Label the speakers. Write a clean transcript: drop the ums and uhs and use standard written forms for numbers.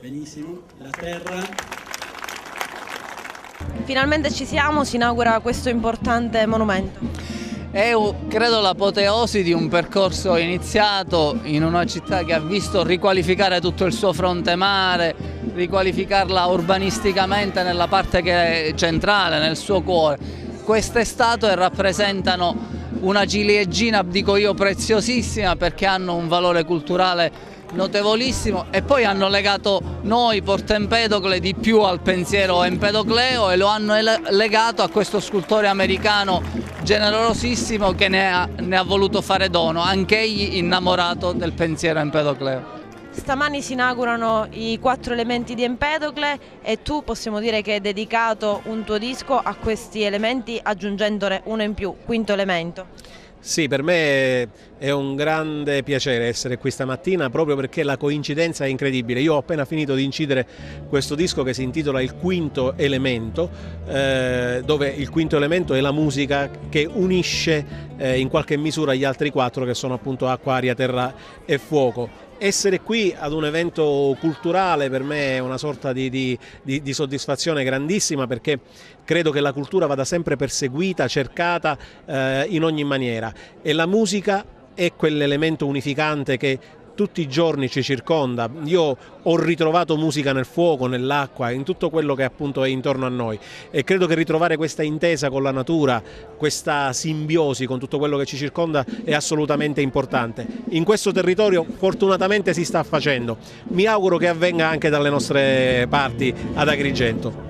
Speaker 1: Benissimo, la terra.
Speaker 2: Finalmente ci siamo, si inaugura questo importante monumento.
Speaker 3: È credo l'apoteosi di un percorso iniziato in una città che ha visto riqualificare tutto il suo fronte mare, riqualificarla urbanisticamente nella parte che è centrale, nel suo cuore. Queste statue rappresentano una ciliegina, dico io, preziosissima, perché hanno un valore culturale notevolissimo e poi hanno legato noi Porto Empedocle di più al pensiero empedocleo e lo hanno legato a questo scultore americano generosissimo che ne ha voluto fare dono, anch'egli innamorato del pensiero empedocleo.
Speaker 2: Stamani si inaugurano i 4 elementi di Empedocle e tu possiamo dire che hai dedicato un tuo disco a questi elementi aggiungendone uno in più, quinto elemento.
Speaker 1: Sì, per me è un grande piacere essere qui stamattina proprio perché la coincidenza è incredibile. Io ho appena finito di incidere questo disco che si intitola Il Quinto Elemento, dove il quinto elemento è la musica che unisce in qualche misura gli altri 4 che sono appunto acqua, aria, terra e fuoco. Essere qui ad un evento culturale per me è una sorta di soddisfazione grandissima, perché credo che la cultura vada sempre perseguita, cercata in ogni maniera, e la musica è quell'elemento unificante che tutti i giorni ci circonda. Io ho ritrovato musica nel fuoco, nell'acqua, in tutto quello che appunto è intorno a noi, e credo che ritrovare questa intesa con la natura, questa simbiosi con tutto quello che ci circonda è assolutamente importante. In questo territorio fortunatamente si sta facendo, mi auguro che avvenga anche dalle nostre parti ad Agrigento.